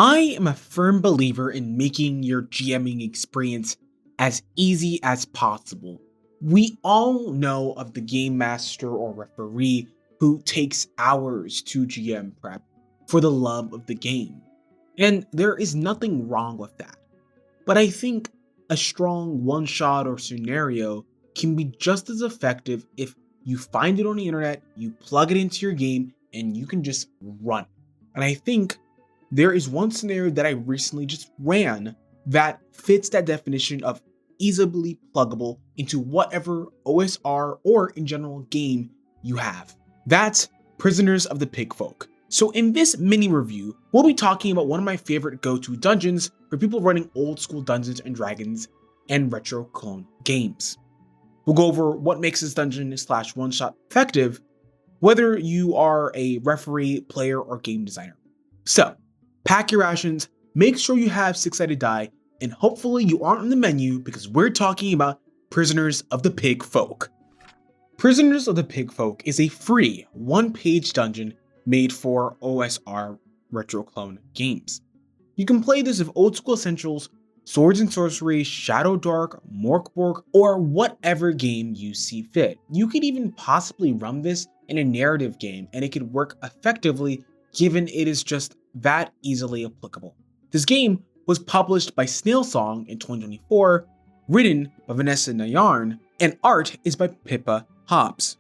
I am a firm believer in making your GMing experience as easy as possible. We all know of the game master or referee who takes hours to GM prep for the love of the game. And there is nothing wrong with that. But I think a strong one shot or scenario can be just as effective if you find it on the internet, you plug it into your game, and you can just run. And I think there is one scenario that I recently just ran that fits that definition of easily pluggable into whatever OSR or in general game you have. That's Prisoners of the Pigfolk. So in this mini review, we'll be talking about one of my favorite go-to dungeons for people running old school Dungeons and Dragons and retro clone games. We'll go over what makes this dungeon / one shot effective, whether you are a referee, player, or game designer. So, pack your rations, make sure you have 6-sided die, and hopefully you aren't on the menu because we're talking about Prisoners of the Pigfolk. Prisoners of the Pigfolk is a free one-page dungeon made for OSR retro clone games. You can play this with old school essentials, swords and sorcery, Shadow Dark, Morkborg, or whatever game you see fit. You could even possibly run this in a narrative game and it could work effectively given it is just that easily applicable. This game was published by Snailsong in 2024, written by Vanessa Nayarn, and art is by Pippa Hobbs.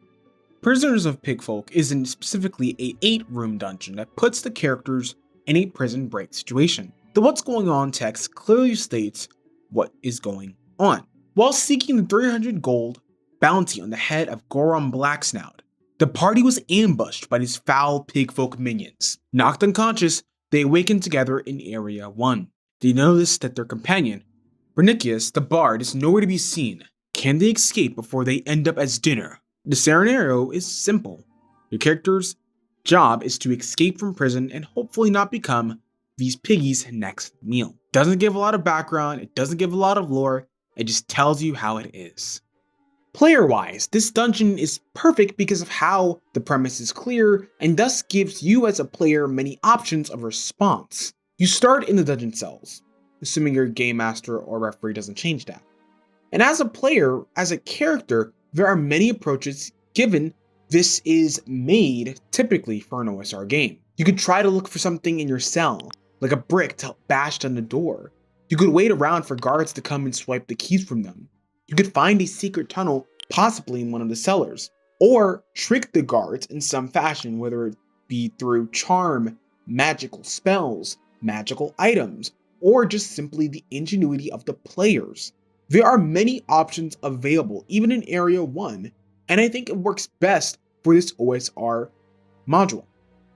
Prisoners of Pigfolk is specifically a 8-room dungeon that puts the characters in a prison break situation. The what's going on text clearly states what is going on. While seeking the 300 gold bounty on the head of Goron Blacksnout, the party was ambushed by these foul pigfolk minions. Knocked unconscious, they awaken together in Area 1. They notice that their companion, Bernicius the Bard, is nowhere to be seen. Can they escape before they end up as dinner? The scenario is simple. Your character's job is to escape from prison and hopefully not become these piggies' next meal. Doesn't give a lot of background, it doesn't give a lot of lore, it just tells you how it is. Player-wise, this dungeon is perfect because of how the premise is clear and thus gives you as a player many options of response. You start in the dungeon cells, assuming your game master or referee doesn't change that. And as a player, as a character, there are many approaches given this is made typically for an OSR game. You could try to look for something in your cell, like a brick to bash down the door. You could wait around for guards to come and swipe the keys from them. You could find a secret tunnel, possibly in one of the cellars, or trick the guards in some fashion, whether it be through charm, magical spells, magical items, or just simply the ingenuity of the players. There are many options available, even in Area 1, and I think it works best for this OSR module.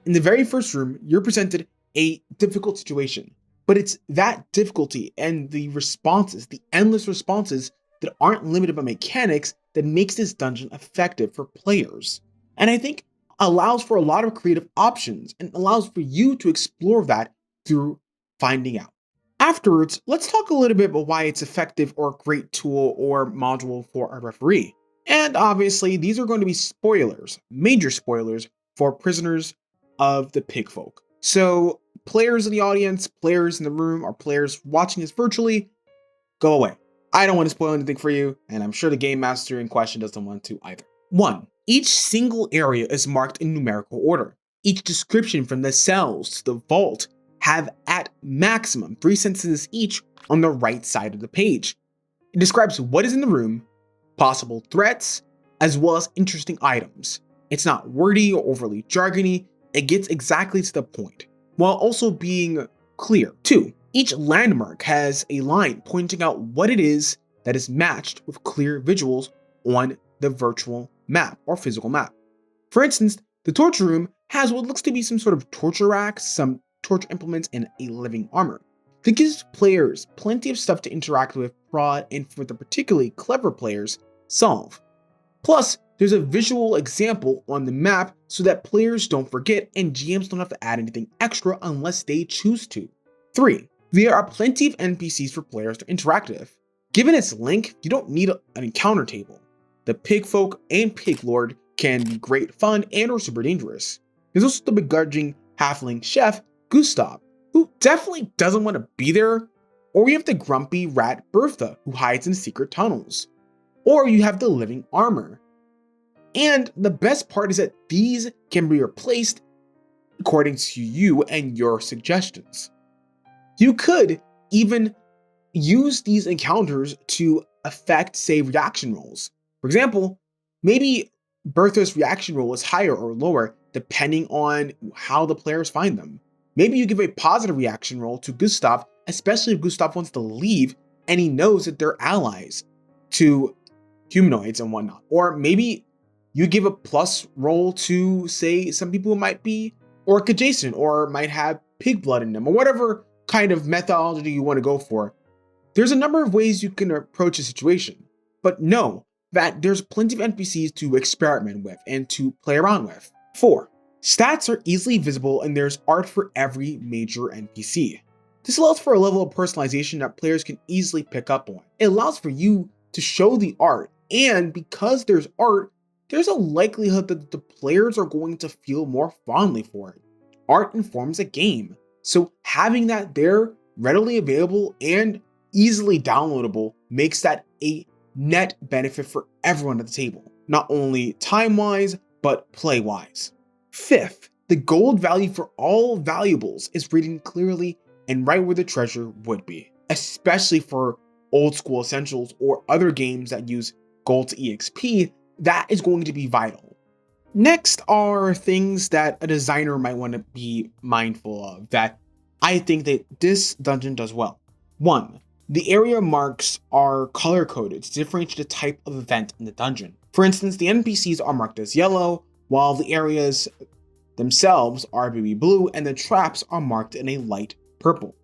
In the very first room, you're presented a difficult situation, but it's that difficulty and the responses, the endless responses that aren't limited by mechanics that makes this dungeon effective for players. And I think allows for a lot of creative options and allows for you to explore that through finding out. Afterwards, let's talk a little bit about why it's effective or a great tool or module for a referee. And obviously, these are going to be spoilers, major spoilers for Prisoners of the Pigfolk. So players in the audience, players in the room, or players watching this virtually, go away. I don't want to spoil anything for you, and I'm sure the game master in question doesn't want to either. 1. Each single area is marked in numerical order. Each description from the cells to the vault have at maximum 3 sentences each on the right side of the page. It describes what is in the room, possible threats, as well as interesting items. It's not wordy or overly jargony, it gets exactly to the point, while also being clear. 2. Each landmark has a line pointing out what it is that is matched with clear visuals on the virtual map or physical map. For instance, the torture room has what looks to be some sort of torture rack, some torture implements, and a living armor. That gives players plenty of stuff to interact with, prod, and for the particularly clever players, solve. Plus, there's a visual example on the map so that players don't forget and GMs don't have to add anything extra unless they choose to. 3. There are plenty of NPCs for players to interact with. Given its length, you don't need an encounter table. The Pigfolk and Piglord can be great fun and or super dangerous. There's also the begrudging halfling chef, Gustav, who definitely doesn't want to be there, or you have the grumpy rat Bertha who hides in secret tunnels, or you have the living armor. And the best part is that these can be replaced according to you and your suggestions. You could even use these encounters to affect, say, reaction rolls. For example, maybe Bertha's reaction roll is higher or lower depending on how the players find them. Maybe you give a positive reaction roll to Gustav, especially if Gustav wants to leave and he knows that they're allies to humanoids and whatnot. Or maybe you give a plus roll to, say, some people who might be orc adjacent or might have pig blood in them, or whatever kind of methodology you want to go for. There's a number of ways you can approach a situation, but know that there's plenty of NPCs to experiment with and to play around with. 4. Stats are easily visible and there's art for every major NPC. This allows for a level of personalization that players can easily pick up on. It allows for you to show the art, and because there's art, there's a likelihood that the players are going to feel more fondly for it. Art informs a game, so having that there readily available and easily downloadable makes that a net benefit for everyone at the table, not only time-wise, but play-wise. 5th, the gold value for all valuables is written clearly and right where the treasure would be, especially for old school essentials or other games that use gold to EXP. That is going to be vital. Next are things that a designer might want to be mindful of that I think that this dungeon does well. 1. The area marks are color-coded to differentiate the type of event in the dungeon. For instance, the NPCs are marked as yellow, while the areas themselves are baby blue, and the traps are marked in a light purple.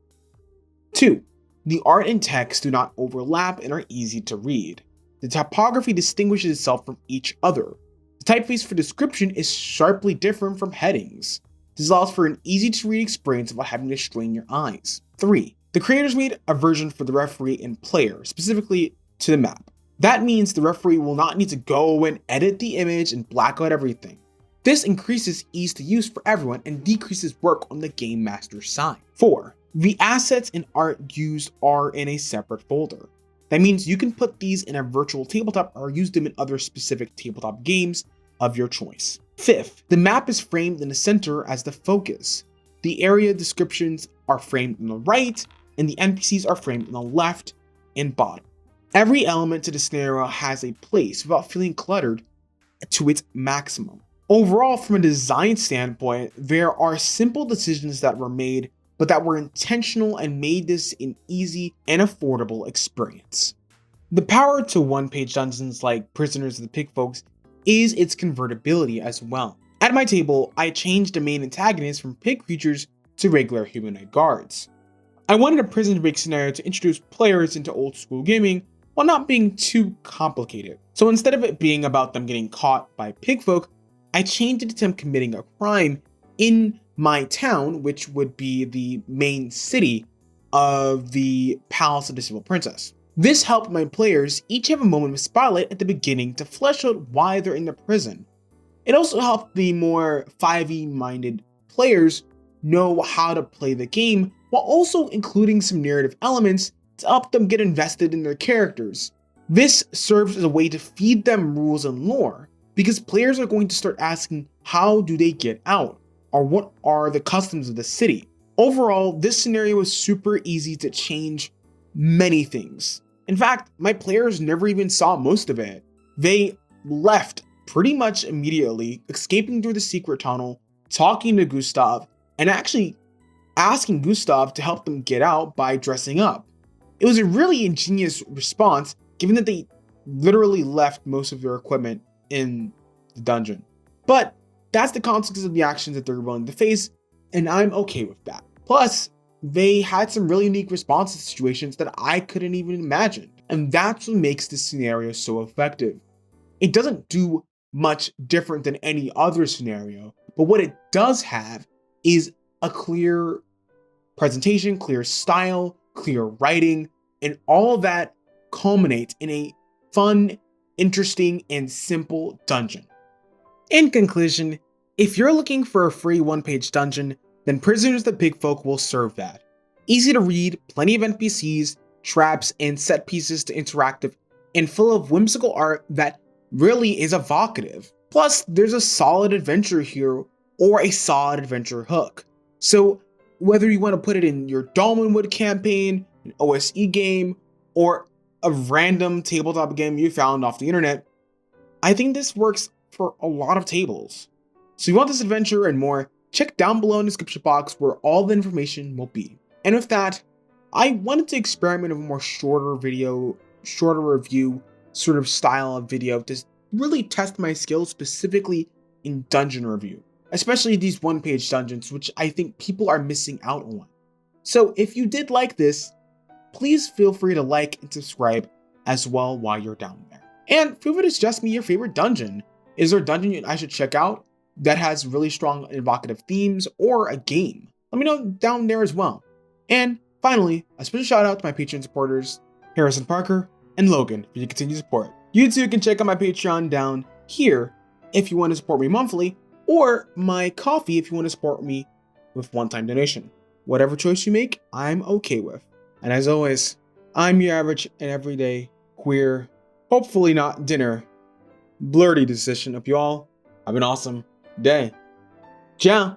2. The art and text do not overlap and are easy to read. The typography distinguishes itself from each other. The typeface for description is sharply different from headings. This allows for an easy-to-read experience without having to strain your eyes. 3. The creators made a version for the referee and player, specifically to the map. That means the referee will not need to go and edit the image and black out everything. This increases ease to use for everyone and decreases work on the game master's side. 4. The assets and art used are in a separate folder. That means you can put these in a virtual tabletop or use them in other specific tabletop games of your choice. 5th, the map is framed in the center as the focus. The area descriptions are framed on the right, and the NPCs are framed on the left and bottom. Every element to the scenario has a place without feeling cluttered to its maximum. Overall, from a design standpoint, there are simple decisions that were made, but that were intentional and made this an easy and affordable experience. The power to one-page dungeons like Prisoners of the Pigfolk is its convertibility as well. At my table, I changed the main antagonist from pig creatures to regular humanoid guards. I wanted a prison break scenario to introduce players into old school gaming while not being too complicated. So instead of it being about them getting caught by pigfolk, I changed it to them committing a crime in my town, which would be the main city of the Palace of the Civil Princess. This helped my players each have a moment of spotlight at the beginning to flesh out why they're in the prison. It also helped the more 5e minded players know how to play the game, while also including some narrative elements to help them get invested in their characters. This serves as a way to feed them rules and lore, because players are going to start asking how do they get out, or what are the customs of the city. Overall, this scenario was super easy to change many things. In fact, my players never even saw most of it. They left pretty much immediately, escaping through the secret tunnel, talking to Gustav, and actually asking Gustav to help them get out by dressing up. It was a really ingenious response, given that they literally left most of their equipment in the dungeon. But that's the consequences of the actions that they're willing to face, and I'm okay with that. Plus, they had some really unique responses to situations that I couldn't even imagine, and that's what makes this scenario so effective. It doesn't do much different than any other scenario, but what it does have is a clear presentation, clear style, clear writing, and all of that culminates in a fun, interesting, and simple dungeon. In conclusion, if you're looking for a free one-page dungeon, then Prisoners of the Pigfolk will serve that. Easy to read, plenty of NPCs, traps, and set pieces to interact with, and full of whimsical art that really is evocative. Plus, there's a solid adventure here or a solid adventure hook. So whether you want to put it in your Dolmenwood campaign, an OSE game, or a random tabletop game you found off the internet, I think this works for a lot of tables. So if you want this adventure and more, check down below in the description box where all the information will be. And with that, I wanted to experiment with a more shorter review sort of style of video to really test my skills specifically in dungeon review, especially these one-page dungeons, which I think people are missing out on. So if you did like this, please feel free to like and subscribe as well while you're down there. And feel free to suggest me your favorite dungeon. Is there a dungeon I should check out that has really strong evocative themes or a game? Let me know down there as well. And finally, a special shout out to my Patreon supporters, Harrison Parker and Logan, for your continued support. You too can check out my Patreon down here if you want to support me monthly, or my Ko-fi if you want to support me with one-time donation. Whatever choice you make, I'm okay with. And as always, I'm your average and everyday queer, hopefully not dinner, blurty decision. Hope you all have an awesome day. Ciao!